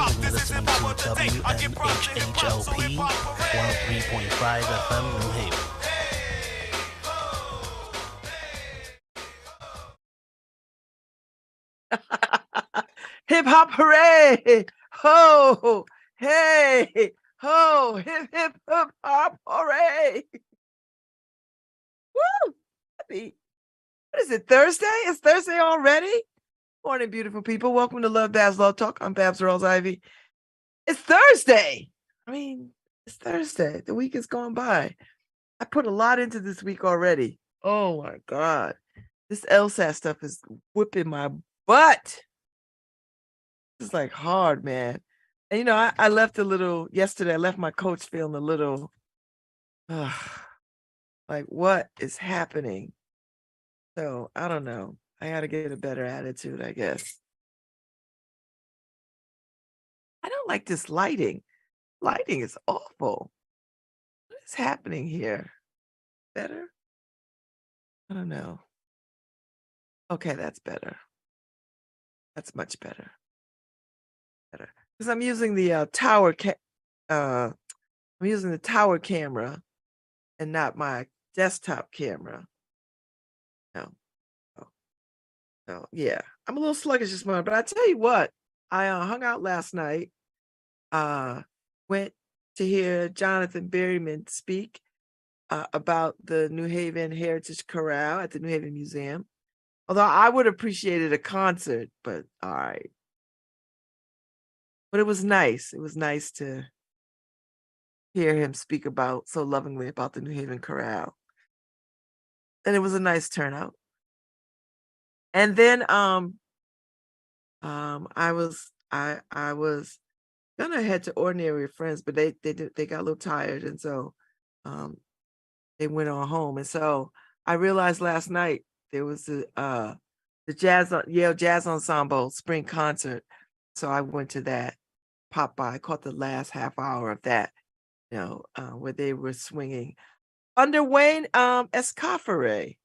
and you're listening to WNHHLP 103.5 FM New Haven. Hip hop hooray! Ho! Hey! Ho! Hip hip hip hop hooray! Woo! Happy. What is it, Thursday? It's Thursday already? Morning, beautiful people. Welcome to LoveBabz, LoveTalk. I'm Babz Rawls-Ivy. It's Thursday. I mean, it's Thursday. The week is going by. I put a lot into this week already. Oh my God. This LSAT stuff is whipping my butt. It's like hard, man. And you know, I left yesterday, I left my coach feeling a little, like what is happening? So I don't know. I got to get a better attitude, I guess. I don't like this lighting. Lighting is awful. What is happening here? Better? I don't know. Okay, that's better. That's much better. Better. Because I'm using the tower camera and not my desktop camera. No. So yeah, I'm a little sluggish this morning, but I tell you what, I hung out last night, went to hear Jonathan Berryman speak about the New Haven Heritage Chorale at the New Haven Museum. Although I would have appreciated a concert, but all right. But it was nice. It was nice to hear him speak so lovingly about the New Haven Chorale. And it was a nice turnout. And then I was gonna head to Ordinary Friends, but they got a little tired, and so they went on home. And so I realized last night there was the Yale Jazz Ensemble spring concert. So I went to that, popped by, caught the last half hour of that, where they were swinging under Wayne Escoffery,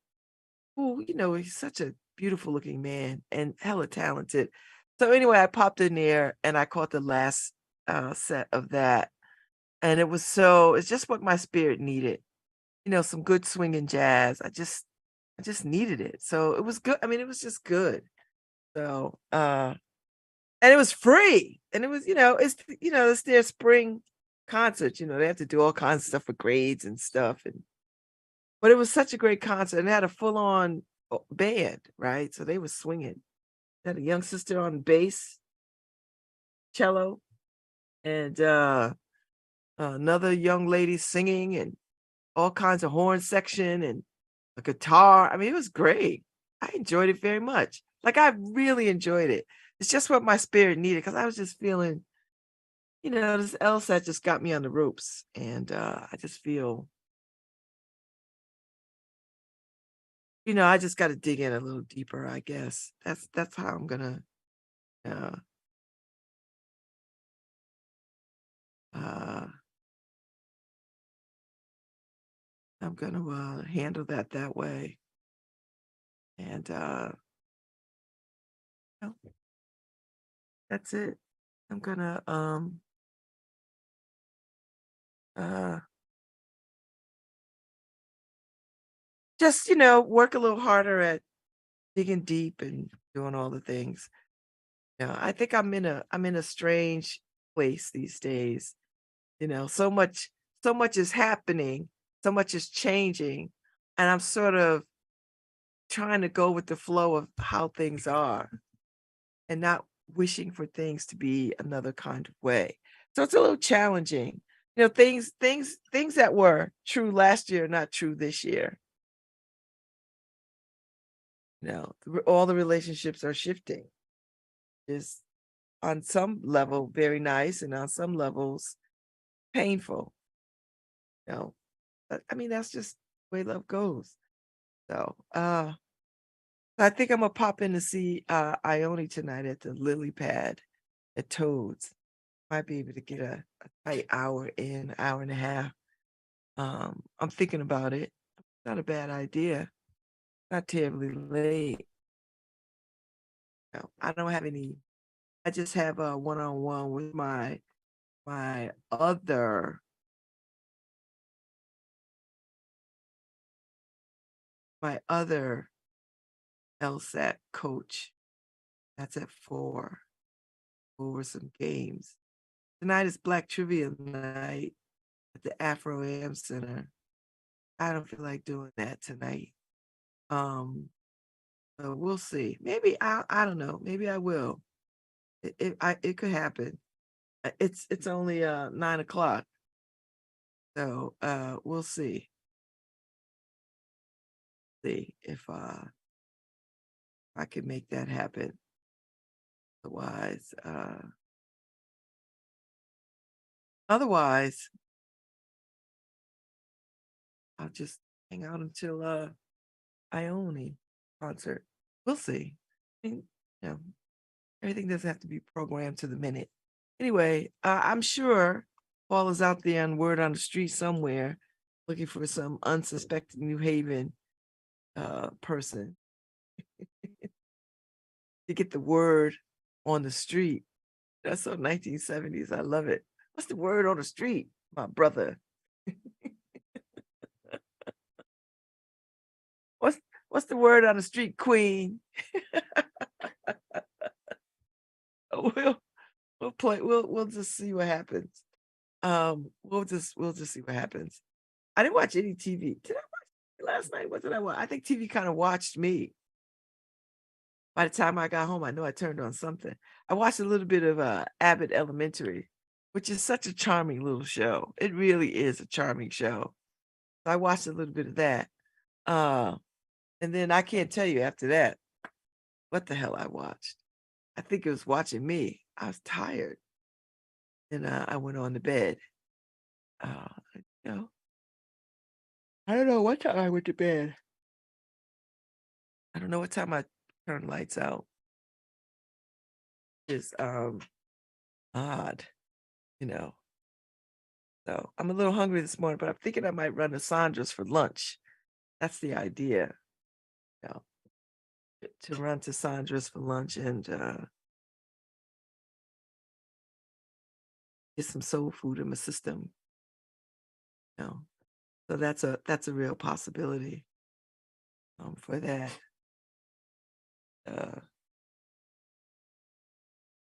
who, he's such a beautiful looking man and hella talented. So anyway, I popped in there and I caught the last set of that. And it's just what my spirit needed. Some good swinging jazz. I just needed it. So it was good. I mean, it was just good. So and it was free. And it was, it's their spring concert. They have to do all kinds of stuff for grades and stuff. But it was such a great concert, and they had a full-on band, right? So they were swinging. They had a young sister on bass, cello, and another young lady singing, and all kinds of horn section and a guitar. I mean, it was great. I enjoyed it very much. Like, I really enjoyed it. It's just what my spirit needed, because I was just feeling, this LSAT just got me on the ropes, and I just feel, I just got to dig in a little deeper, I guess. That's how I'm gonna handle that way. And that's it. I'm gonna just work a little harder at digging deep and doing all the things. I think I'm in a strange place these days. So much is happening, so much is changing, and I'm sort of trying to go with the flow of how things are and not wishing for things to be another kind of way. So it's a little challenging. Things that were true last year are not true this year. All the relationships are shifting. Is on some level very nice, and on some levels painful. But I mean, that's just the way love goes. So I think I'm gonna pop in to see Ione tonight at the Lily Pad at Toads. Might be able to get a tight hour and a half. I'm thinking about it. Not a bad idea. Not terribly late. I don't have any I just have a one-on-one with my other LSAT coach. That's at 4 over some games. Tonight is Black Trivia night at the Afro AM Center. I don't feel like doing that tonight. So we'll see. Maybe I don't know. Maybe I will. It could happen. It's only 9 o'clock. So we'll see. See if I can make that happen. Otherwise, I'll just hang out until Ione concert. We'll see. I mean, you know, everything doesn't have to be programmed to the minute. Anyway, I'm sure Paul is out there on word on the street somewhere looking for some unsuspecting New Haven person to get the word on the street. That's so 1970s. I love it. What's the word on the street, my brother? What's the word on the street, Queen? We'll play. We'll just see what happens. We'll just see what happens. I didn't watch any TV. Did I watch TV last night? What did I watch? I think TV kind of watched me. By the time I got home, I know I turned on something. I watched a little bit of Abbott Elementary, which is such a charming little show. It really is a charming show. So I watched a little bit of that. And then I can't tell you after that what the hell I watched. I think it was watching me. I was tired. And I went on to bed. Uh, you know, I don't know what time I went to bed. I don't know what time I turned lights out. It's odd, you know. So I'm a little hungry this morning, but I'm thinking I might run to Sandra's for lunch. That's the idea, you know, to run to Sandra's for lunch and get some soul food in my system. You know. So that's a real possibility for that.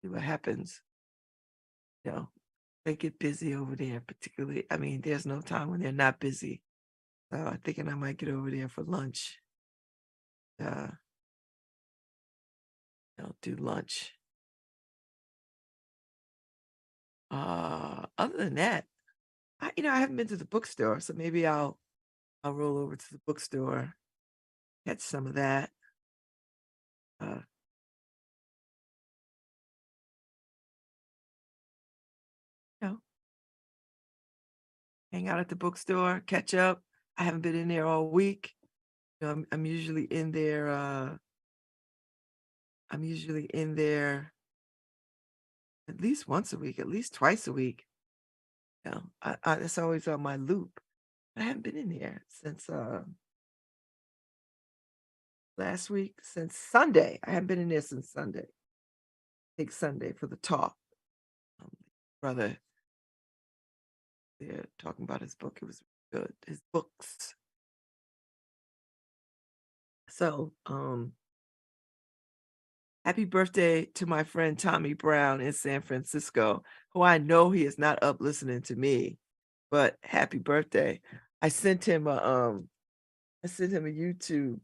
See what happens. You know, they get busy over there, particularly. I mean, there's no time when they're not busy. So I'm thinking I might get over there for lunch. Do lunch. Other than that, I haven't been to the bookstore, so maybe I'll roll over to the bookstore, catch some of that. Uh, you know, hang out at the bookstore, catch up. I haven't been in there all week. I'm usually in there. I'm usually in there at least once a week, at least twice a week. It's always on my loop. I haven't been in there since last week, since Sunday. I haven't been in there since Sunday. Big Sunday for the talk. Brother, they're talking about his book. It was good. His books. So, happy birthday to my friend Tommy Brown in San Francisco, who I know he is not up listening to me, but happy birthday. I sent him a YouTube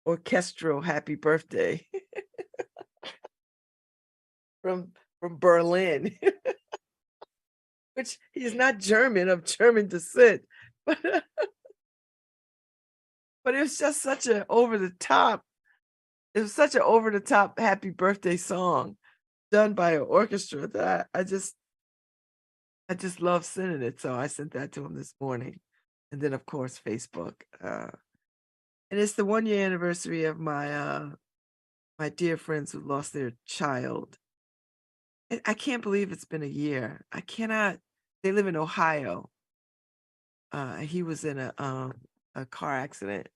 orchestral happy birthday from Berlin, which he is not German, of German descent, but it was just such an over the top. It was such an over the top happy birthday song done by an orchestra that I just love sending it. So I sent that to him this morning. And then of course Facebook. And it's the 1-year anniversary of my my dear friends who lost their child. I can't believe it's been a year. I cannot. They live in Ohio. He was in a car accident.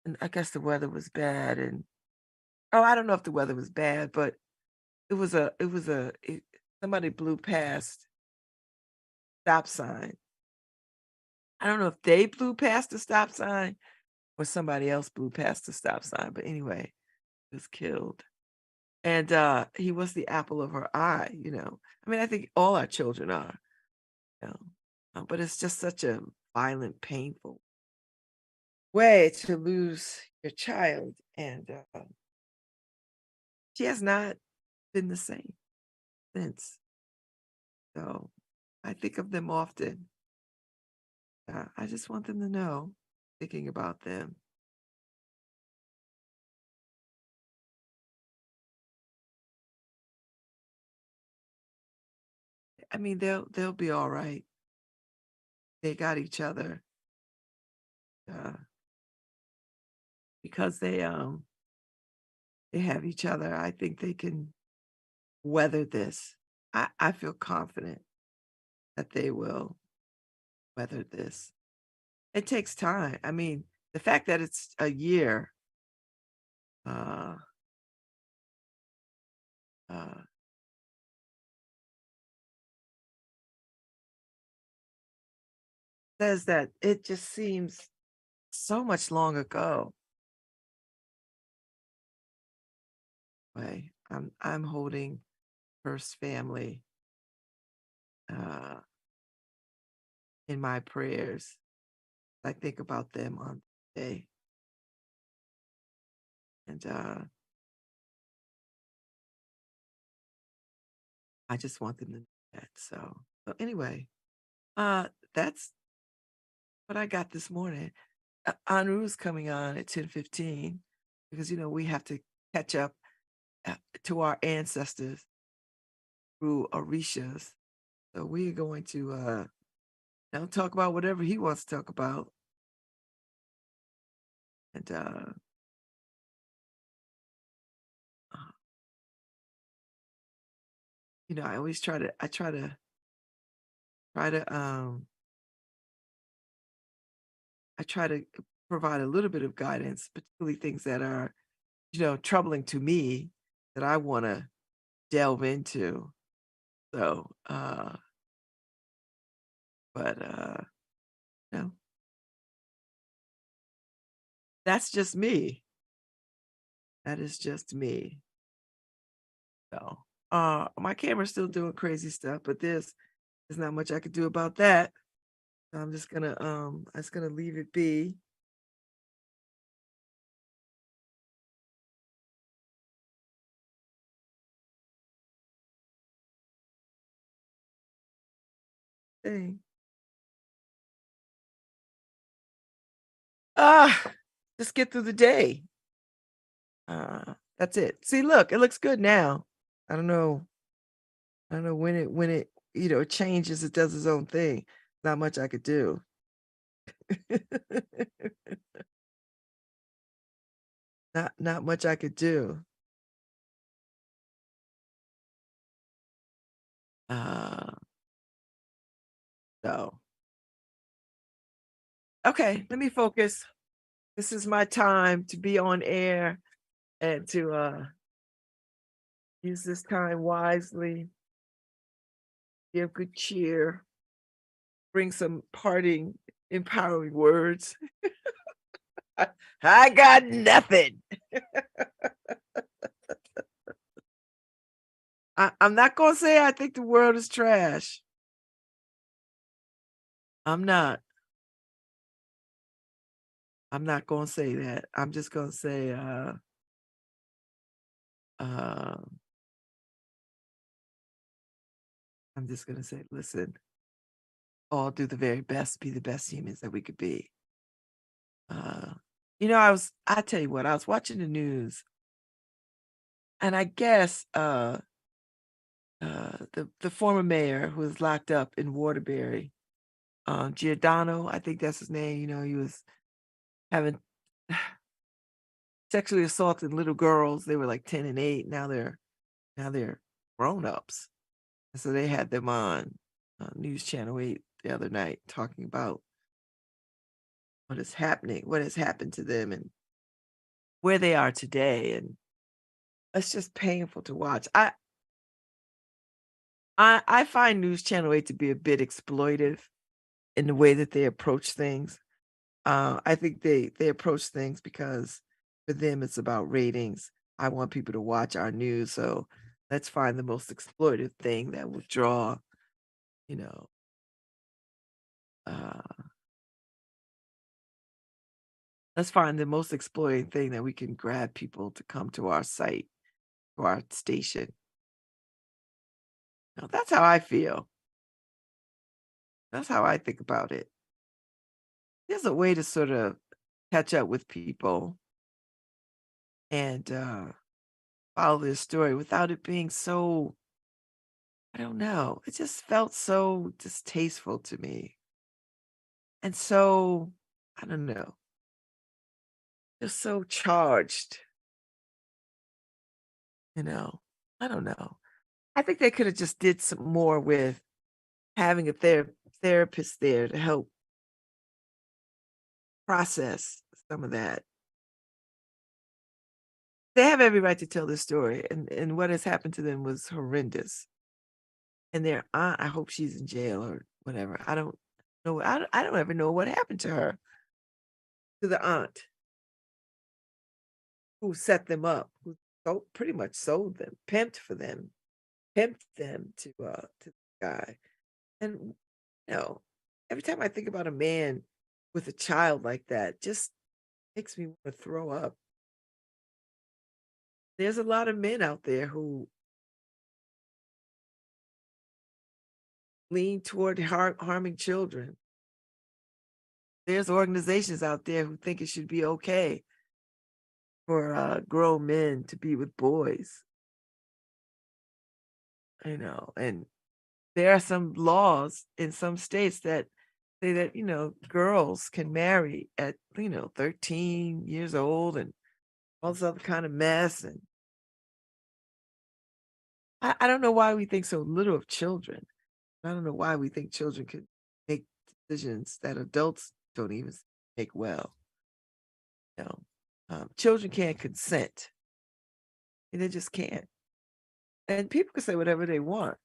And I guess the weather was bad, and Oh, I don't know if the weather was bad, but somebody blew past stop sign. I don't know if they blew past the stop sign or somebody else blew past the stop sign, but anyway, he was killed. And he was the apple of her eye, you know. I mean, I think all our children are, you know. But it's just such a violent, painful way to lose your child, and she has not been the same since. So I think of them often. I just want them to know, thinking about them. I mean, they'll be all right. They got each other uh, because they have each other. I think they can weather this. I feel confident that they will weather this. It takes time. I mean, the fact that it's a year uh, uh, says that it just seems so much long ago. Way I'm holding first family uh, in my prayers. I think about them on the day, and I just want them to know that. So anyway, uh, that's what I got this morning. Anru's coming on at 10:15 because you know we have to catch up uh, to our ancestors through Orishas. So we're going to now talk about whatever he wants to talk about, and uh, you know I always try to I try to provide a little bit of guidance, particularly things that are, you know, troubling to me that I want to delve into. So, but you know, that's just me. That is just me. So, my camera's still doing crazy stuff, but there's not much I could do about that. So I'm just gonna leave it be. Thing. Ah, just get through the day. That's it. See, look, it looks good now. I don't know. I don't know when it you know changes. It does its own thing. Not much I could do. Not much I could do. Uh, so okay, let me focus. This is my time to be on air and to use this time wisely. Give good cheer. Bring some parting, empowering words. I got nothing. I'm not gonna say I think the world is trash. I'm not. I'm not gonna say that. I'm just gonna say, uh, I'm just gonna say, listen, all do the very best, be the best humans that we could be. Uh, you know, I tell you what, I was watching the news, and I guess the former mayor who was locked up in Waterbury, Giordano, I think that's his name. You know, he was having sexually assaulted little girls. They were like 10 and 8. Now they're grown ups. And so they had them on News Channel 8 the other night talking about what is happening, what has happened to them, and where they are today. And It's just painful to watch. I find News Channel 8 to be a bit exploitive in the way that they approach things. I think they approach things because for them it's about ratings. I want people to watch our news, so let's find the most exploitive thing that will draw, you know, uh, let's find the most exploiting thing that we can grab people to come to our site, to our station. Now, that's how I feel. That's how I think about it. There's a way to sort of catch up with people and follow their story without it being so, I don't know. It just felt so distasteful to me. And so, I don't know, just so charged, you know. I don't know. I think they could have just did some more with having a therapist there to help process some of that. They have every right to tell this story, and what has happened to them was horrendous. And their aunt, I hope she's in jail or whatever. I don't know. I don't ever know what happened to her, to the aunt who set them up, who pretty much sold them, pimped them to the guy. And you know, every time I think about a man with a child like that, just makes me want to throw up. There's a lot of men out there who lean toward harming children. There's organizations out there who think it should be okay for grown men to be with boys, and there are some laws in some states that say that, girls can marry at, 13 years old and all this other kind of mess. And I don't know why we think so little of children. I don't know why we think children could make decisions that adults don't even make well. You know, children can't consent, and they just can't. And people can say whatever they want.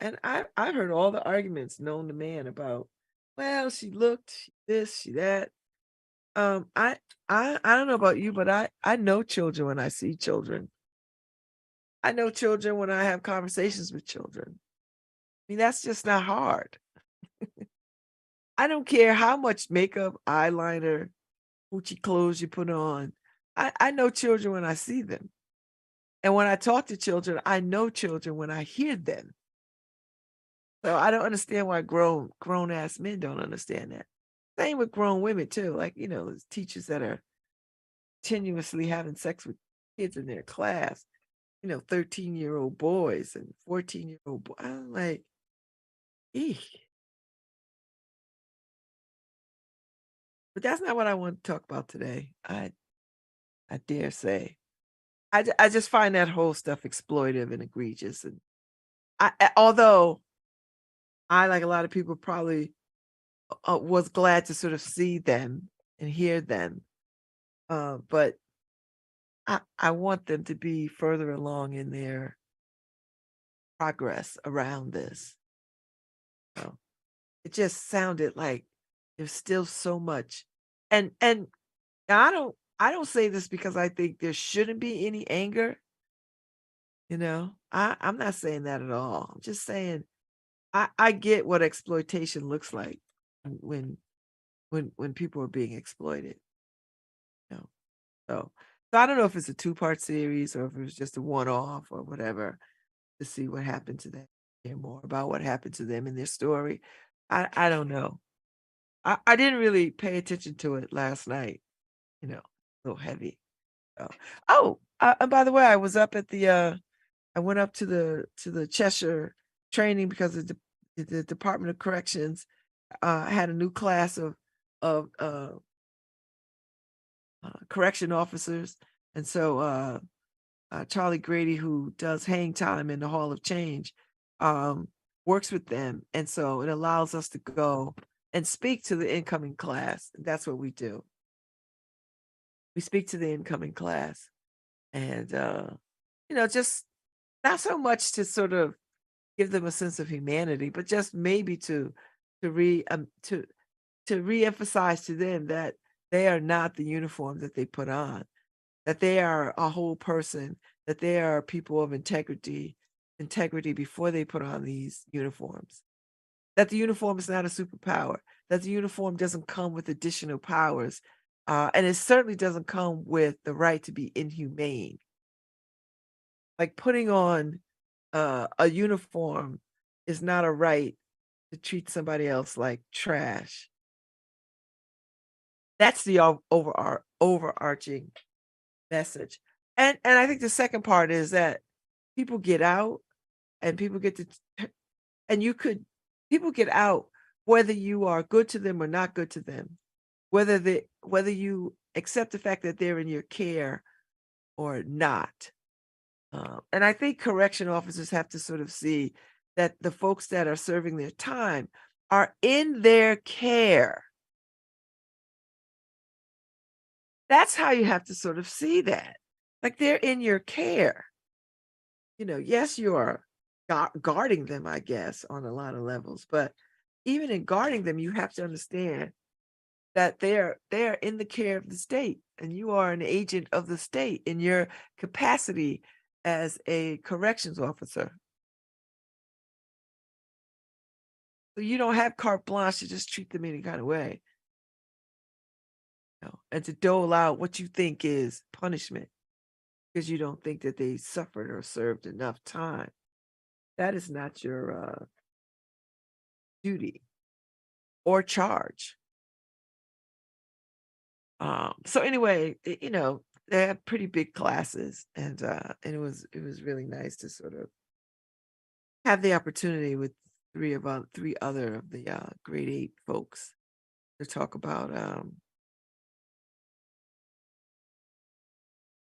And I've heard all the arguments known to man about, well, she looked, she this, she that. Um, I I don't know about you, but I know children when I see children. I know children when I have conversations with children. I mean, that's just not hard. I don't care how much makeup, eyeliner, Gucci clothes you put on. I know children when I see them. And when I talk to children, I know children when I hear them. So I don't understand why grown ass men don't understand that. Same with grown women too. Like, there's teachers that are continuously having sex with kids in their class, 13-year-old boys and 14-year-old boys. I'm like, eek. But that's not what I want to talk about today. I dare say. I just find that whole stuff exploitive and egregious. And although I, like a lot of people, probably was glad to sort of see them and hear them. But I want them to be further along in their progress around this. So it just sounded like there's still so much. And I don't say this because I think there shouldn't be any anger. I'm not saying that at all. I'm just saying I get what exploitation looks like when when people are being exploited. You know. So I don't know if it's a two-part series or if it was just a one-off or whatever, to see what happened to them, hear more about what happened to them in their story. I don't know. I didn't really pay attention to it last night, a little heavy. So. And by the way, I was up at I went up to the Cheshire training because the Department of Corrections had a new class of correction officers, and so Charlie Grady, who does hang time in the Hall of Change, works with them, and so it allows us to go and speak to the incoming class. That's what we do. We speak to the incoming class, and just not so much to sort of give them a sense of humanity, but just maybe to re to reemphasize to them that they are not the uniform that they put on, that they are a whole person, that they are people of integrity before they put on these uniforms. That the uniform is not a superpower, that the uniform doesn't come with additional powers, and it certainly doesn't come with the right to be inhumane. Like putting on a uniform is not a right to treat somebody else like trash. That's the overarching message. And I think the second part is that people get out and people get to and you could people get out whether you are good to them or not good to them, whether you accept the fact that they're in your care or not. And I think correction officers have to sort of see that the folks that are serving their time are in their care. That's how you have to sort of see that. Like they're in your care. Yes, you are guarding them, I guess, on a lot of levels. But even in guarding them, you have to understand that they're in the care of the state, and you are an agent of the state in your capacity as a corrections officer. So you don't have carte blanche to just treat them any kind of way, and to dole out what you think is punishment because you don't think that they suffered or served enough time. That is not your duty or charge. So anyway, they had pretty big classes, and it was really nice to sort of have the opportunity with three other of the grade 8 folks to talk about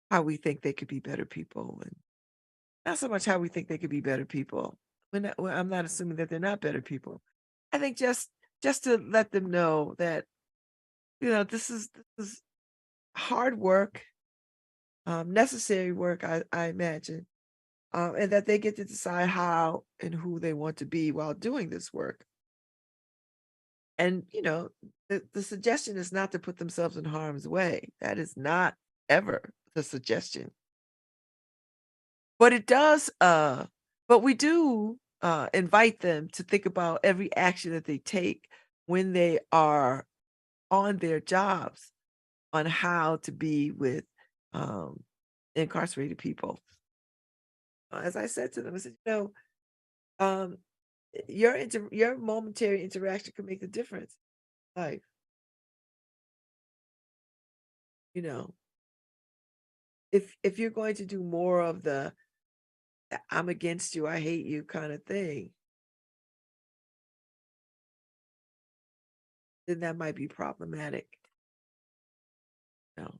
how we think they could be better people, and not so much how we think they could be better people. I'm not assuming that they're not better people. I think just to let them know that this is hard work, necessary work, I imagine, and that they get to decide how and who they want to be while doing this work. And the suggestion is not to put themselves in harm's way. That is not ever the suggestion. But it does. But we do invite them to think about every action that they take when they are on their jobs on how to be with um, incarcerated people. As I said to them, I said, um, your momentary interaction can make the difference. Like, you know, if you're going to do more of the I'm against you, I hate you kind of thing, then that might be problematic. You know?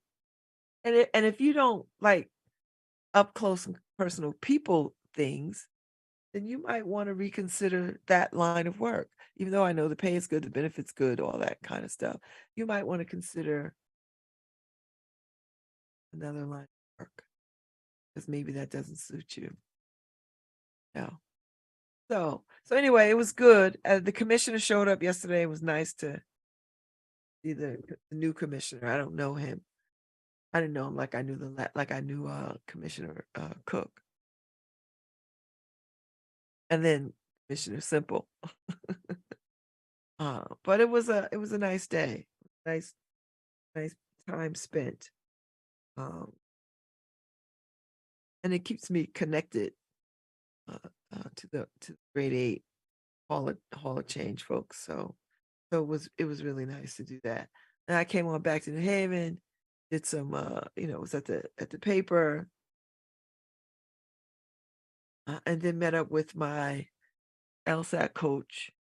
And if you don't like up close and personal people things, then you might want to reconsider that line of work. Even though I know the pay is good, the benefits good, all that kind of stuff. You might want to consider another line of work because maybe that doesn't suit you. No. So anyway, it was good. The commissioner showed up yesterday. It was nice to see the new commissioner. I don't know him. I didn't know him like I knew like I knew Commissioner Cook, and then Commissioner Simple. But it was a nice day, nice nice time spent, um, and it keeps me connected to the grade 8 hall of change folks. So it was really nice to do that. And I came on back to New Haven, did some was at the paper, and then met up with my LSAT coach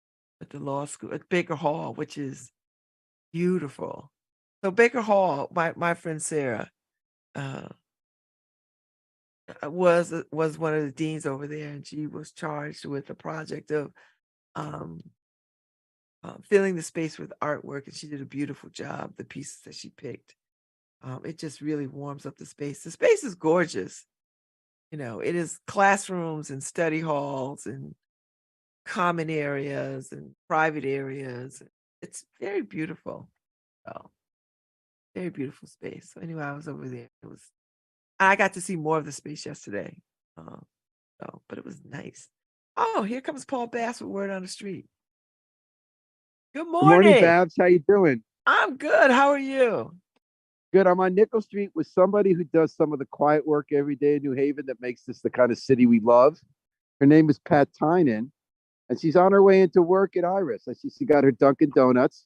at the law school at Baker Hall, which is beautiful. So Baker Hall, my friend Sarah uh, was one of the deans over there, and she was charged with the project of um, filling the space with artwork, and she did a beautiful job. The pieces that she picked, It just really warms up the space. The space is gorgeous. It is classrooms and study halls and common areas and private areas. It's very beautiful. So, very beautiful space. So anyway, I was over there. I got to see more of the space yesterday. Uh, but it was nice. Oh, here comes Paul Bass with Word on the Street. Good Good morning, morning. Babz. How you doing? I'm good. How are you? Good. I'm on Nickel Street with somebody who does some of the quiet work every day in New Haven that makes this the kind of city we love. Her name is Pat Tynan, and she's on her way into work at Iris. I see she got her Dunkin' Donuts,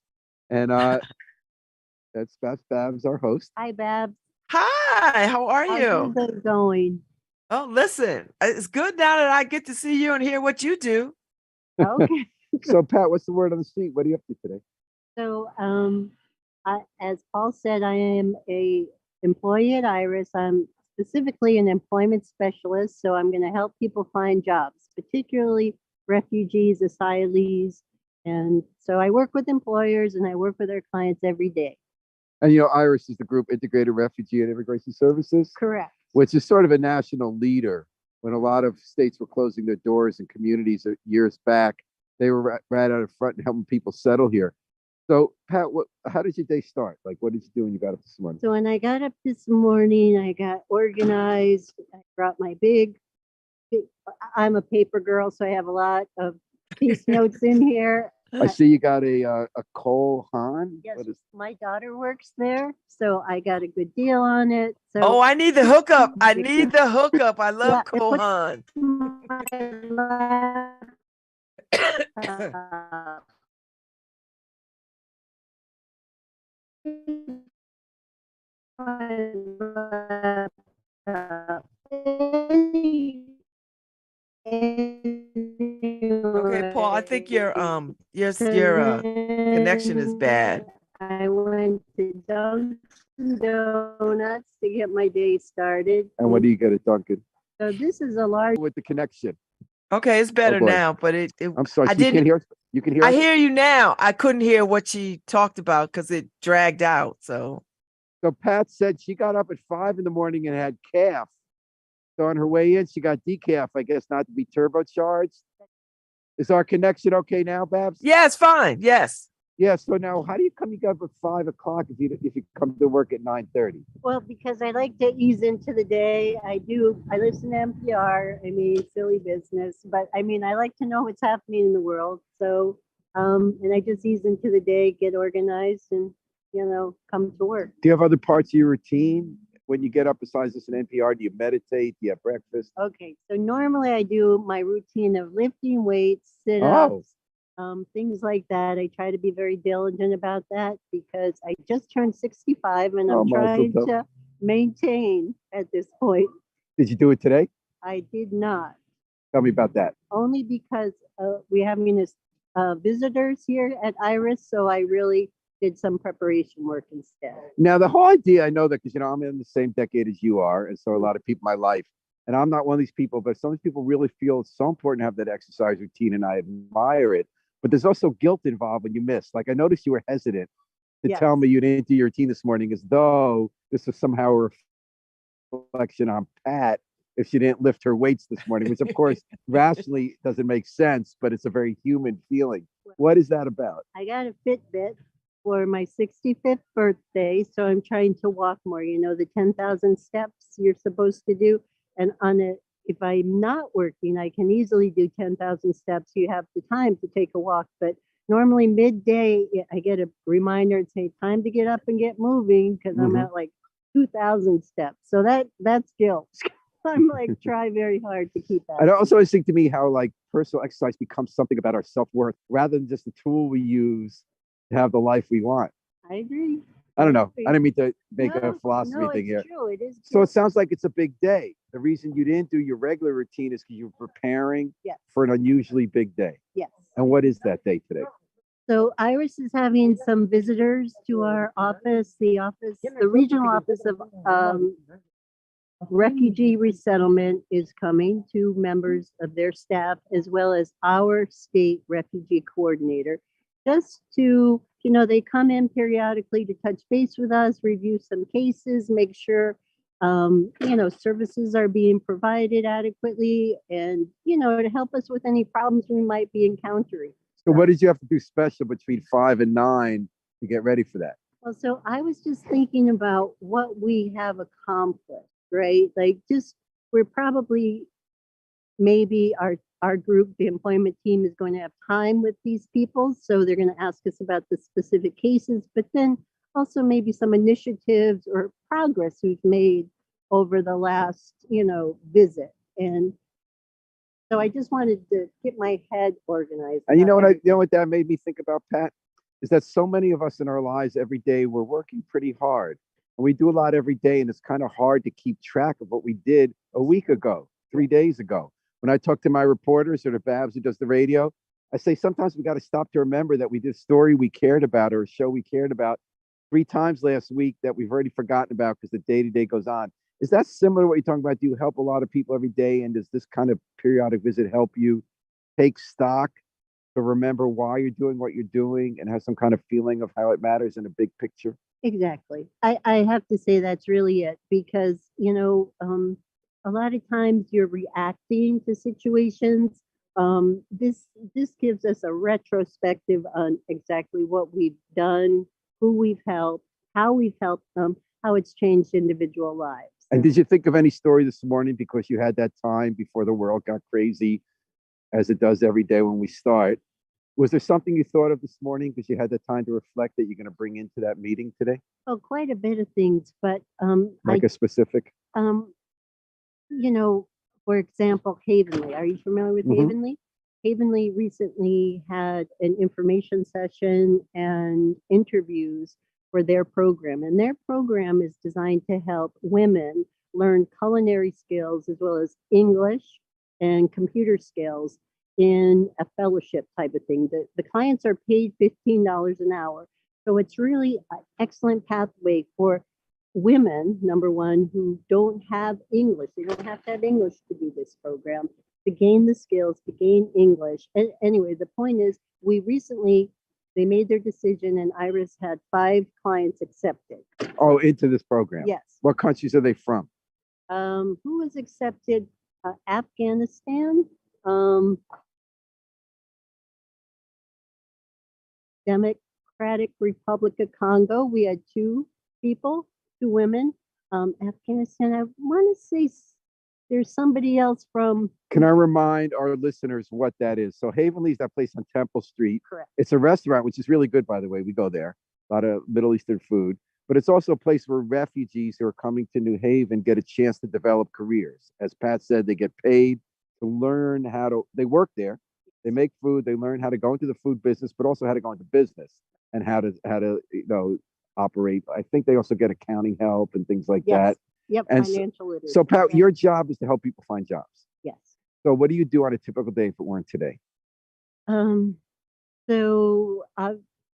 and that's Babz, our host. Hi, Babz. Hi, how are How's you? your day going? Oh, listen, it's good now that I get to see you and hear what you do. Okay. So, Pat, what's the word on the street? What are you up to today? So, as Paul said, I am a employee at Iris. I'm specifically an employment specialist, so I'm going to help people find jobs, particularly refugees, asylees. And so I work with employers and I work with our clients every day. And Iris is the group Integrated Refugee and Immigration Services, Correct. which is sort of a national leader. When a lot of states were closing their doors and communities years back, they were right out in front and helping people settle here. So, Pat, how did your day start? Like, what did you do when you got up this morning? So when I got up this morning, I got organized. I brought my I'm a paper girl, so I have a lot of piece notes in here. I see you got a Cole Haan. Yes, What is my daughter works there, so I got a good deal on it. So Oh, I need the hookup. I need the hookup. I love Yeah, it puts- Kohan. Okay, Paul, I think your connection is bad. I went to Dunkin' Donuts to get my day started. And what do you get at Dunkin'? So this is a large. With the connection. Okay, it's better boy. now, but I'm sorry, I you can't didn't. hear us? You can hear I us? hear you now. I couldn't hear what she talked about because it dragged out. So So Pat said she got up at 5 in the morning and had calf. So on her way in, she got decaf, I guess, not to be turbocharged. Is our connection okay now, Babz? yeah, it's fine. Yes. Yeah. So now, how do you get up at 5 o'clock if you come to work at 9:30? Well, because I like to ease into the day. I listen to NPR. I mean, silly business, but I mean, I like to know what's happening in the world. So, and I just ease into the day, get organized, and come to work. Do you have other parts of your routine when you get up besides this in NPR? Do you meditate? Do you have breakfast? Okay, so normally I do my routine of lifting weights, sit-ups, things like that. I try to be very diligent about that because I just turned 65 and I'm trying to maintain at this point. Did you do it today? I did not. Tell me about that. Only because we have visitors here at Iris, so I really did some preparation work instead. Now, the whole idea, I know that because, I'm in the same decade as you are, and so a lot of people in my life, and I'm not one of these people, but some of these people really feel it's so important to have that exercise routine, and I admire it. But there's also guilt involved when you miss. Like, I noticed you were hesitant to tell me you didn't do your routine this morning, as though this was somehow a reflection on Pat if she didn't lift her weights this morning, which, of course, rationally doesn't make sense, but it's a very human feeling. What is that about? I got a Fitbit for my 65th birthday, so I'm trying to walk more. The 10,000 steps you're supposed to do, and if I'm not working, I can easily do 10,000 steps. You have the time to take a walk, but normally midday I get a reminder and say time to get up and get moving because I'm at like 2,000 steps. So that's guilt. I'm like try very hard to keep that. And also, I think to me how like personal exercise becomes something about our self-worth rather than just a tool we use to have the life we want. I agree. I don't know. I didn't mean to make a philosophy thing here. True. It is. So it sounds like it's a big day. The reason you didn't do your regular routine is because you're preparing for an unusually big day. Yes. And what is that day today? So Iris is having some visitors to our office, the regional office of refugee resettlement is coming, 2 members of their staff, as well as our state refugee coordinator, just to you know, they come in periodically to touch base with us, review some cases, make sure, you know, services are being provided adequately, and, you know, to help us with any problems we might be encountering. So what did you have to do special between 5 and 9 to get ready for that? Well, so I was just thinking about what we have accomplished, right? Like, just we're probably, maybe our group, the employment team, is going to have time with these people, so they're going to ask us about the specific cases, but then also maybe some initiatives or progress we've made over the last, you know, visit. And so I just wanted to get my head organized. And you know about what you know what that made me think about, Pat? Is that so many of us in our lives every day, we're working pretty hard. And we do a lot every day, and it's kind of hard to keep track of what we did a week ago, 3 days ago. When I talk to my reporters or the Babz who does the radio, I say sometimes we got to stop to remember that we did a story we cared about or a show we cared about 3 times last week that we've already forgotten about because the day-to-day goes on. Is that similar to what you're talking about? Do you help a lot of people every day? And does this kind of periodic visit help you take stock to remember why you're doing what you're doing and have some kind of feeling of how it matters in a big picture? Exactly. I have to say that's really it, because, you know, a lot of times you're reacting to situations. This gives us a retrospective on exactly what we've done, who we've helped, how we've helped them, how it's changed individual lives. And did you think of any story this morning because you had that time before the world got crazy, as it does every day when we start? Was there something you thought of this morning because you had the time to reflect that you're going to bring into that meeting today? Oh, quite a bit of things, but Like a specific? you know, for example, Havenly. Are you familiar with Mhm. Havenly? Havenly recently had an information session and interviews for their program, and their program is designed to help women learn culinary skills as well as English and computer skills in a fellowship type of thing. The clients are paid $15 an hour. So it's really an excellent pathway for women, number one, who don't have English. They don't have to have English to do this program, to gain the skills, to gain English. And anyway, the point is, they made their decision, and Iris had 5 clients accepted. Oh, into this program? Yes. What countries are they from? Who was accepted? Afghanistan, Democratic Republic of Congo. We had 2 people, 2 women. Afghanistan, I want to say there's somebody else from. Can I remind our listeners what that is? So Havenly's that place on Temple Street. Correct. It's a restaurant, which is really good, by the way. We go there, a lot of Middle Eastern food. But it's also a place where refugees who are coming to New Haven get a chance to develop careers. As Pat said, they get paid to learn how to, they work there, they make food, they learn how to go into the food business, but also how to go into business and how to you know, operate. I think they also get accounting help and things like that. Yep, And financial literacy. So Pat, your job is to help people find jobs. Yes. So what do you do on a typical day if it weren't today? So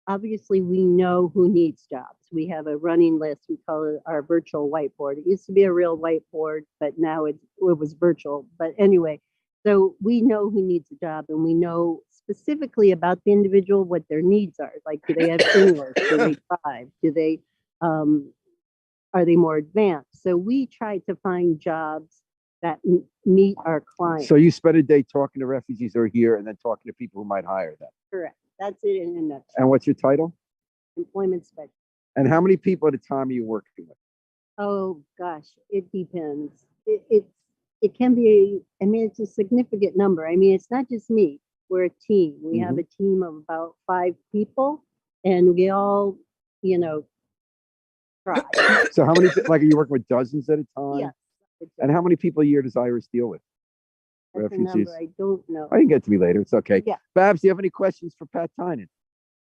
obviously we know who needs jobs. We have a running list. We call it our virtual whiteboard. It used to be a real whiteboard, but now it was virtual. But anyway, so we know who needs a job, and we know specifically about the individual what their needs are. Like, do they have English? Do they drive? Do they are they more advanced? So we try to find jobs that meet our clients. So you spend a day talking to refugees who are here and then talking to people who might hire them. Correct. That's it in a nutshell. And what's your title? Employment specialist. And how many people at a time are you working with? Oh gosh, it depends. It can be. I mean, it's a significant number. I mean, it's not just me. We're a team. We have a team of about 5 people, and we all, you know, try. So how many? Like, are you working with dozens at a time? Yes. And how many people a year does Iris deal with? That's a number I don't know. I can get to me later. It's okay. Yeah. Babz, do you have any questions for Pat Tynan?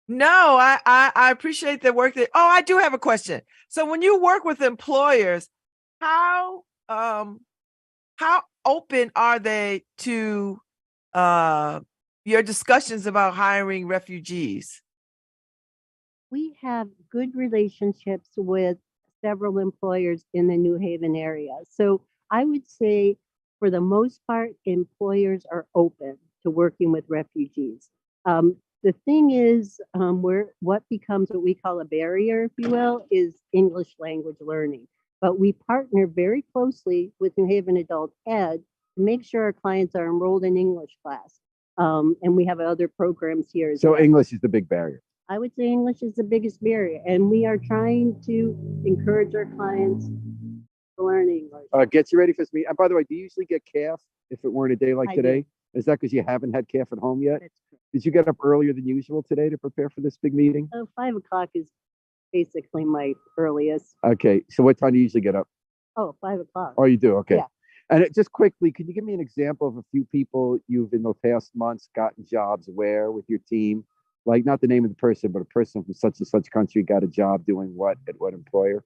No, I appreciate the work that. Oh, I do have a question. So when you work with employers, how open are they to your discussions about hiring refugees? We have good relationships with several employers in the New Haven area. So I would say, for the most part, employers are open to working with refugees. the thing is, what becomes what we call a barrier, if you will, is English language learning. But we partner very closely with New Haven Adult Ed to make sure our clients are enrolled in English class. And we have other programs here as So well. English is the big barrier. I would say English is the biggest barrier, and we are trying to encourage our clients to learn English. Gets you ready for this meeting. And by the way, do you usually get calf if it weren't a day like I today? Is that because you haven't had calf at home yet? That's correct. Did you get up earlier than usual today to prepare for this big meeting? 5 o'clock is basically my earliest. Okay. So what time do you usually get up? Oh, 5 o'clock. Oh, you do? Okay. Yeah. And just quickly, can you give me an example of a few people you've in the past months gotten jobs where with your team? Like not the name of the person, but a person from such and such country got a job doing what at what employer?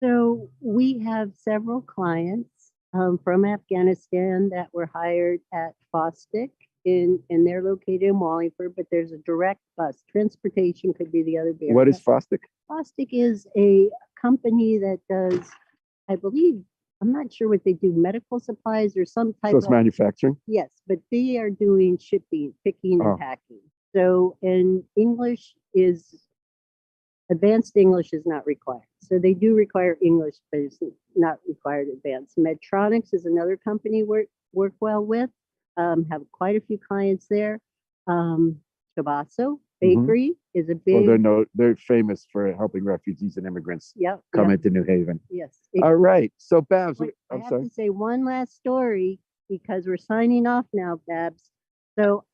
So we have several clients from Afghanistan that were hired at Fosdick, and they're located in Wallingford, but there's a direct bus. Transportation could be the other barrier. What is Fosdick? Fosdick is a company that does, I believe, I'm not sure what they do, medical supplies or some type So it's of, manufacturing? yes, but they are doing shipping, picking Oh. and packing. So, and English is, advanced English is not required. So they do require English, but it's not required advanced. Medtronics is another company work well with, have quite a few clients there. Chabasso Bakery is a big, Well, they're famous for helping refugees and immigrants yep, come yep, into New Haven. yes. All right. So Babz, Wait, I I'm have sorry. to say one last story because we're signing off now, Babz. So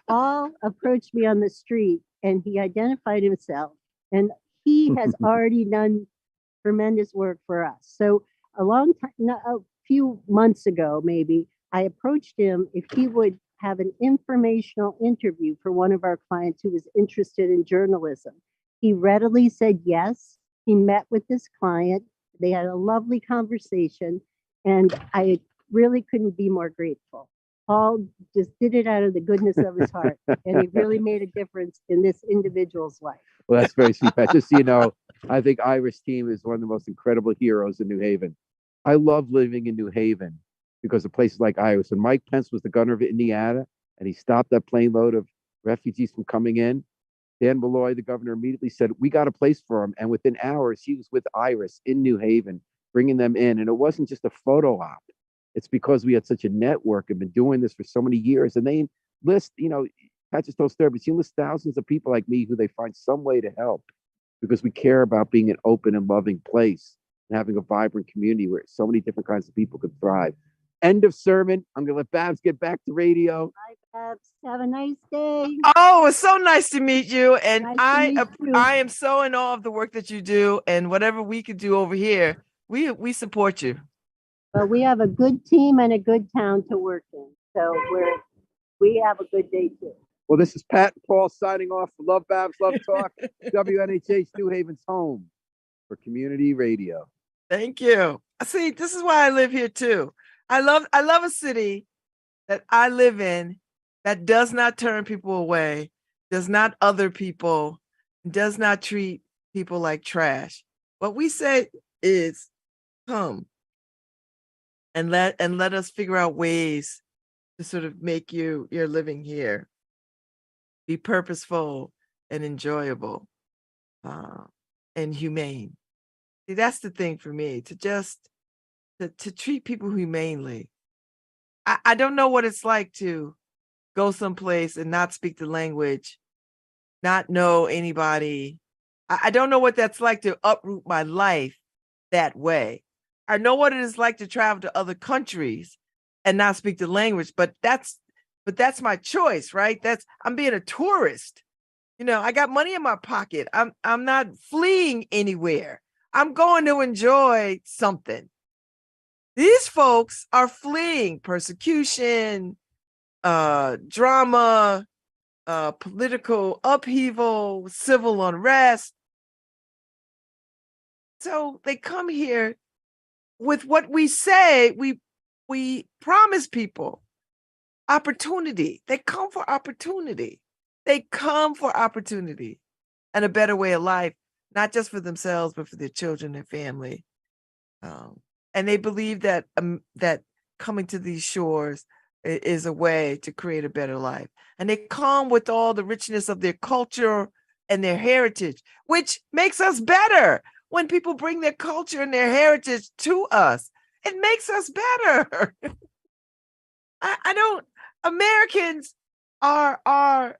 Paul approached me on the street and he identified himself, and he has already done tremendous work for us. So a few months ago, maybe, I approached him if he would have an informational interview for one of our clients who was interested in journalism. He readily said yes. He met with this client. They had a lovely conversation, and I really couldn't be more grateful. Paul just did it out of the goodness of his heart, and he really made a difference in this individual's life. Well, that's very sweet, Pat. Just so you know, I think Irish team is one of the most incredible heroes in New Haven. I love living in New Haven because of places like Iris. When Mike Pence was the governor of Indiana and he stopped that plane load of refugees from coming in, Dan Malloy, the governor, immediately said, we got a place for him. And within hours, he was with Iris in New Haven, bringing them in. And it wasn't just a photo op. It's because we had such a network and been doing this for so many years. And they list, Pat just told story, but she lists thousands of people like me who they find some way to help because we care about being an open and loving place and having a vibrant community where so many different kinds of people could thrive. End of sermon. I'm going to let Babz get back to radio. Bye, Babz. Have a nice day. Oh, it's so nice to meet you. And Nice to meet you. I am so in awe of the work that you do, and whatever we could do over here, we support you. But we have a good team and a good town to work in. So we have a good day too. Well, this is Pat and Paul signing off for LoveBabz, LoveTalk, WNHH New Haven's home for community radio. Thank you. See, this is why I live here too. I love a city that I live in that does not turn people away, does not other people, does not treat people like trash. What we say is come and let us figure out ways to sort of make your living here be purposeful and enjoyable and humane. See, that's the thing for me, to treat people humanely. I don't know what it's like to go someplace and not speak the language, not know anybody. I don't know what that's like to uproot my life that way. I know what it is like to travel to other countries and not speak the language, but that's my choice, right? I'm being a tourist. I got money in my pocket. I'm not fleeing anywhere. I'm going to enjoy something. These folks are fleeing persecution, drama, political upheaval, civil unrest. So they come here with what we say we promise people: opportunity. They come for opportunity. They come for opportunity and a better way of life, not just for themselves, but for their children and family. And they believe that that coming to these shores, is a way to create a better life. And they come with all the richness of their culture and their heritage, which makes us better. When people bring their culture and their heritage to us, it makes us better. I don't. Americans are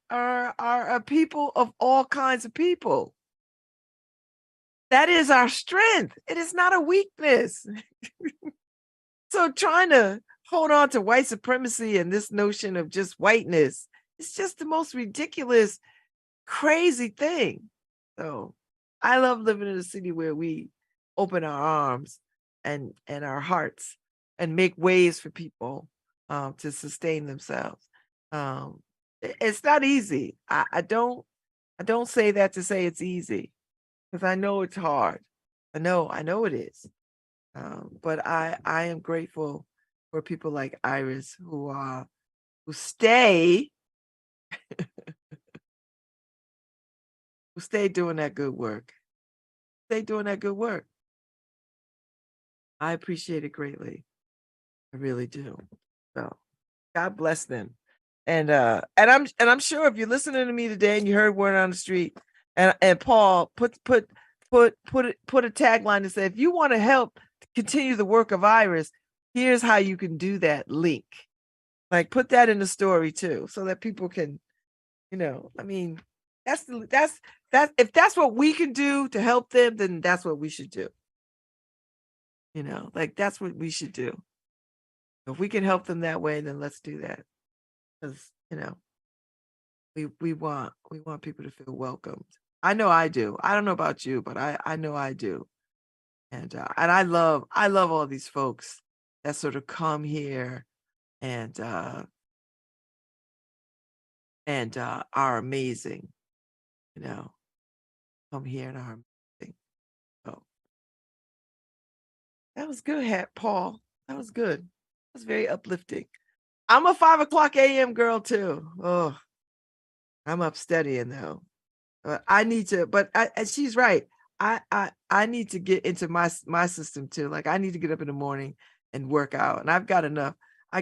a people of all kinds of people. That is our strength. It is not a weakness. So trying to hold on to white supremacy and this notion of just whiteness, it's just the most ridiculous, crazy thing. So I love living in a city where we open our arms and our hearts and make ways for people to sustain themselves. It's not easy. I don't say that to say it's easy, because I know it's hard. I know it is. But I am grateful for people like Iris who stay who stay doing that good work. Stay doing that good work. I appreciate it greatly. I really do. So God bless them. And I'm sure if you're listening to me today and you heard word on the street, and Paul put a tagline to say, if you want to help continue the work of Iris, here's how you can do that link. Like put that in the story too, so that people can, I mean, that's if that's what we can do to help them, then that's what we should do. Like that's what we should do. If we can help them that way, then let's do that. Because, we want people to feel welcomed. I know I do. I don't know about you, but I know I do. And I love all these folks that sort of come here and are amazing. Come here and are amazing. So that was good, Paul. That was good. That was very uplifting. I'm a 5:00 a.m. girl too. Oh, I'm up studying though. I need to, and she's right. I need to get into my system too. Like I need to get up in the morning and work out. And I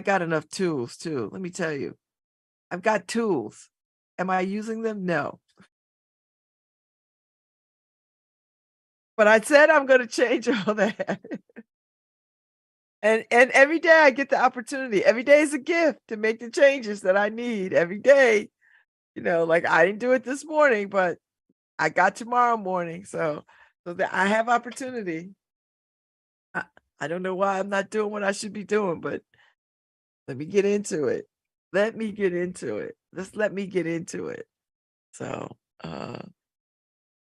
got enough tools too. Let me tell you, I've got tools. Am I using them? No. But I said I'm going to change all that. And every day I get the opportunity. Every day is a gift to make the changes that I need every day. Like I didn't do it this morning, but I got tomorrow morning. So that I have opportunity. I don't know why I'm not doing what I should be doing, but let me get into it. Let me get into it. Just let me get into it. So, but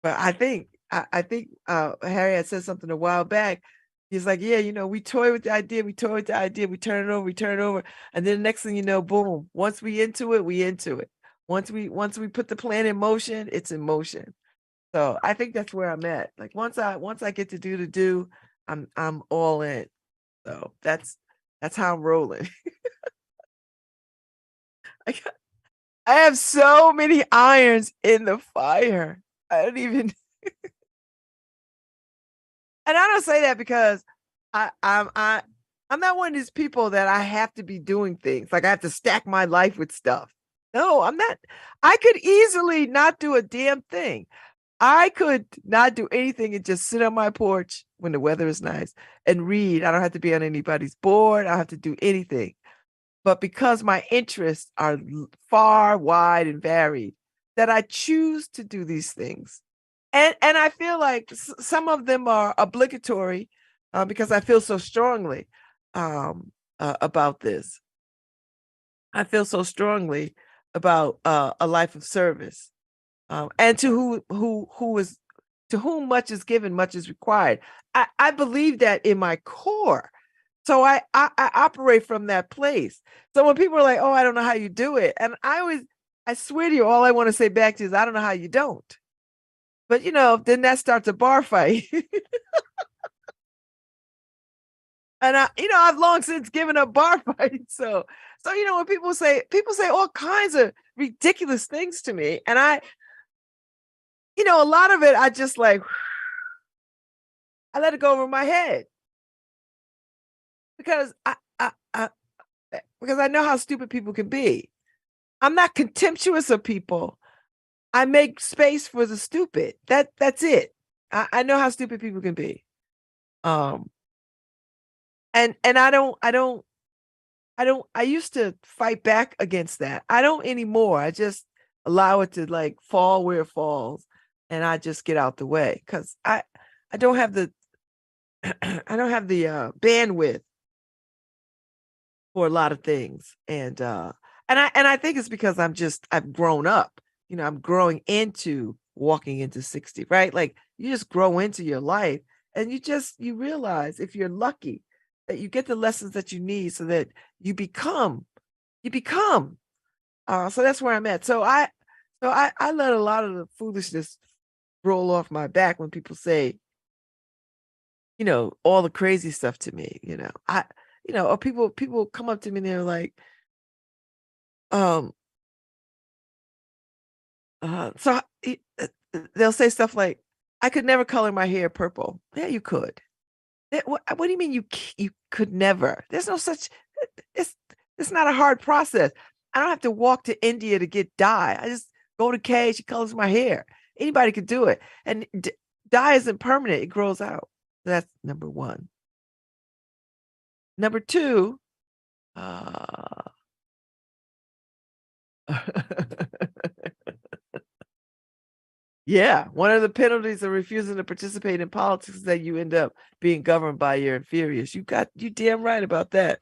I think Harry had said something a while back. He's like, yeah, we toy with the idea, we turn it over. And then the next thing you know, boom, once we into it, we into it. Once we put the plan in motion, it's in motion. So I think that's where I'm at. Like once I get to do, I'm all in. So that's how I'm rolling. I have so many irons in the fire. I don't even and I don't say that because I'm not one of these people that I have to be doing things. Like I have to stack my life with stuff. No, I'm not. I could easily not do a damn thing. I could not do anything and just sit on my porch when the weather is nice and read. I don't have to be on anybody's board. I don't have to do anything. But because my interests are far, wide, and varied, that I choose to do these things. And I feel like some of them are obligatory because I feel so strongly about this. I feel so strongly about a life of service. And to whom much is given, much is required. I believe that in my core. So I operate from that place. So when people are like, oh, I don't know how you do it. And I swear to you, all I want to say back to you is, I don't know how you don't. But, then that starts a bar fight. And I've long since given up bar fights. So, when people say all kinds of ridiculous things to me, and a lot of it, I just like, I let it go over my head because because I know how stupid people can be. I'm not contemptuous of people. I make space for the stupid. That's it. I know how stupid people can be. And I used to fight back against that. I don't anymore. I just allow it to like fall where it falls, and I just get out the way because I don't have the I don't have the bandwidth for a lot of things. And I think it's because I've grown up. You know, I'm growing into walking into 60, right? Like you just grow into your life and you realize if you're lucky that you get the lessons that you need so that you become. So that's where I'm at. So I let a lot of the foolishness roll off my back when people say, you know, all the crazy stuff to me, or people come up to me and they're like, so they'll say stuff like, I could never color my hair purple. Yeah, you could. What do you mean you could never? There's no such, it's not a hard process. I don't have to walk to India to get dye. I just go to Kay, she colors my hair. Anybody could do it. And dye isn't permanent, it grows out. That's number one. Number two, yeah, one of the penalties of refusing to participate in politics is that you end up being governed by your inferiors. You damn right about that.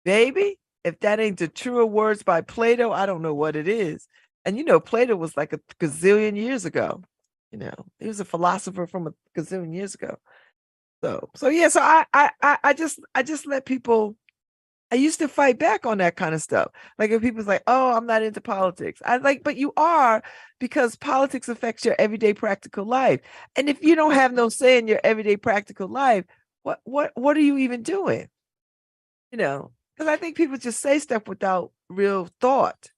Baby, if that ain't the truer words by Plato, I don't know what it is. And Plato was like a gazillion years ago. He was a philosopher from a gazillion years ago. So yeah, so I just let people. I used to fight back on that kind of stuff. Like if people's like, "Oh, I'm not into politics," I like, but you are, because politics affects your everyday practical life. And if you don't have no say in your everyday practical life, what are you even doing? Because I think people just say stuff without real thought,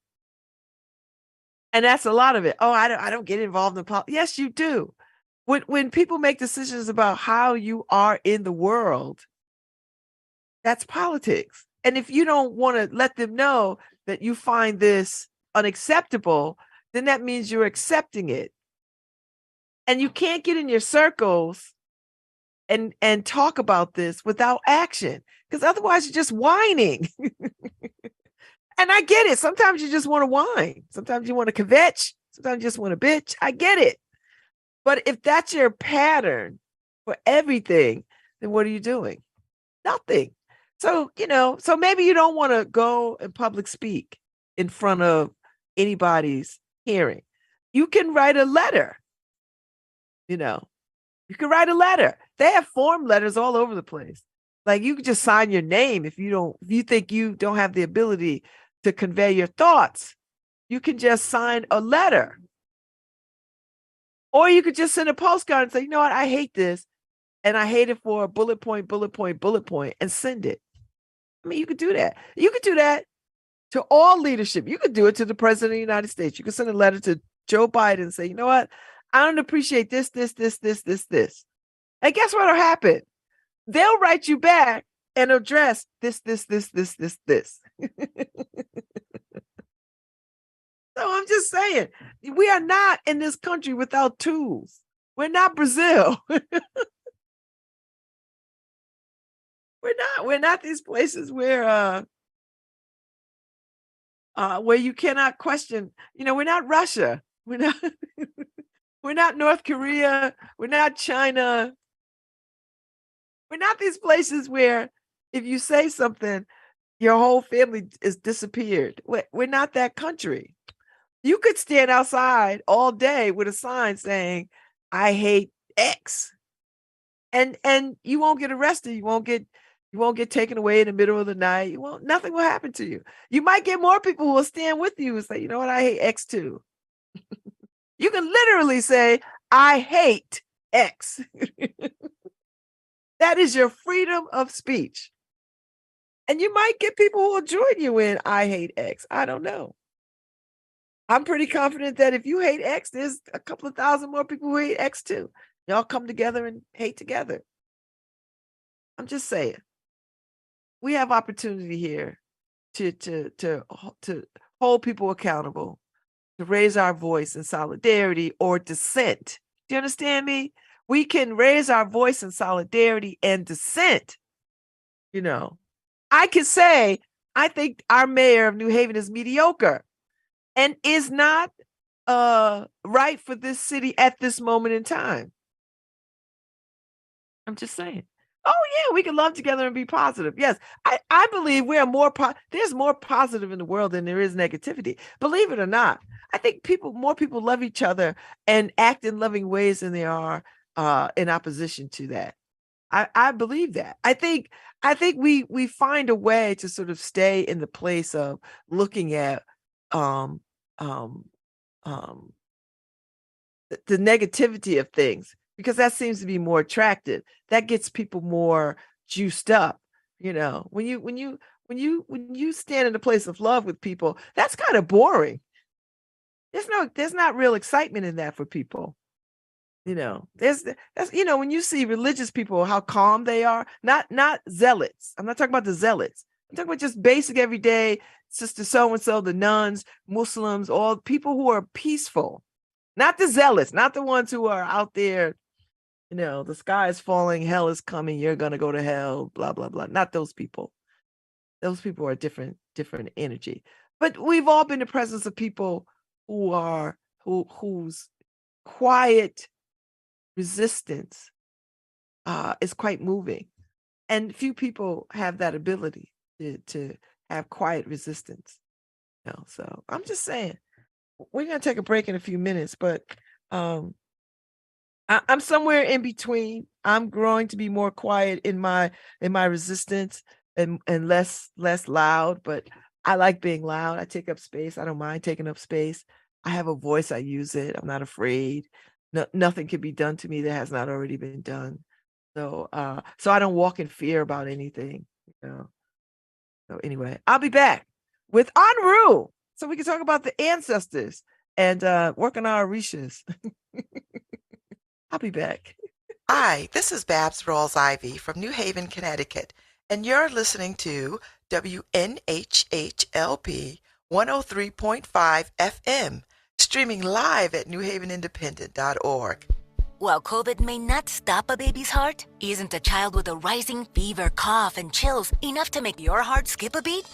and that's a lot of it. Oh, I don't get involved in politics. Yes, you do. When people make decisions about how you are in the world, that's politics. And if you don't want to let them know that you find this unacceptable, then that means you're accepting it. And you can't get in your circles and talk about this without action, because otherwise you're just whining. And I get it. Sometimes you just want to whine. Sometimes you want to kvetch. Sometimes you just want to bitch. I get it. But if that's your pattern for everything, then what are you doing? Nothing. So, so maybe you don't want to go and public speak in front of anybody's hearing. You can write a letter. You can write a letter. They have form letters all over the place. Like you can just sign your name if you think you don't have the ability to convey your thoughts. You can just sign a letter. Or you could just send a postcard and say, you know what, I hate this. And I hate it for bullet point, and send it. I mean, you could do that. You could do that to all leadership. You could do it to the president of the United States. You could send a letter to Joe Biden and say, you know what? I don't appreciate this. And guess what'll happen? They'll write you back and address this. So I'm just saying, we are not in this country without tools. We're not Brazil. We're not these places where you cannot question. We're not Russia. We're not North Korea. We're not China. We're not these places where if you say something, your whole family is disappeared. We're not that country. You could stand outside all day with a sign saying, I hate X. And you won't get arrested. You won't get taken away in the middle of the night. Nothing will happen to you. You might get more people who will stand with you and say, you know what, I hate X too. You can literally say, I hate X. That is your freedom of speech. And you might get people who will join you in I hate X. I don't know. I'm pretty confident that if you hate X, there's a couple of thousand more people who hate X too. Y'all come together and hate together. I'm just saying. We have opportunity here to hold people accountable, to raise our voice in solidarity or dissent. Do you understand me? We can raise our voice in solidarity and dissent. You know, I can say, I think our mayor of New Haven is mediocre and is not right for this city at this moment in time. I'm just saying. Oh yeah, we can love together and be positive. Yes, I believe we are there's more positive in the world than there is negativity. Believe it or not, I think more people love each other and act in loving ways than they are in opposition to that. I believe that. I think we find a way to sort of stay in the place of looking at the negativity of things, because that seems to be more attractive. That gets people more juiced up. You know, when you stand in a place of love with people, that's kind of boring. There's not real excitement in that for people. You know, that's when you see religious people, how calm they are, not zealots. I'm not talking about the zealots. I'm talking about just basic everyday sister so-and-so, the nuns, Muslims, all people who are peaceful, not the zealots, not the ones who are out there, you know, the sky is falling, hell is coming, you're going to go to hell, blah, blah, blah. Not those people. Those people are different energy. But we've all been in the presence of people whose quiet resistance is quite moving, and few people have that ability to have quiet resistance. You know, so I'm just saying, we're gonna take a break in a few minutes, but I'm somewhere in between. I'm growing to be more quiet in my resistance and less loud, but I like being loud. I take up space. I don't mind taking up space. I have a voice. I use it. I'm not afraid. Nothing can be done to me that has not already been done. So I don't walk in fear about anything. You know. So anyway, I'll be back with Anru, so we can talk about the ancestors and work on our Orishas. I'll be back. Hi, this is Babz Rawls-Ivy from New Haven, Connecticut, and you're listening to WNHHLP 103.5 FM, streaming live at newhavenindependent.org. While COVID may not stop a baby's heart, isn't a child with a rising fever, cough, and chills enough to make your heart skip a beat?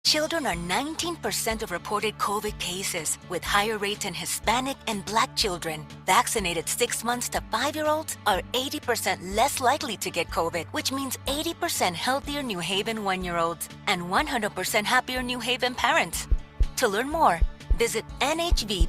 Children are 19% of reported COVID cases, with higher rates in Hispanic and Black children. Vaccinated 6 months to 5-year-olds are 80% less likely to get COVID, which means 80% healthier New Haven 1-year-olds and 100% happier New Haven parents. To learn more, visit nhvvax.org.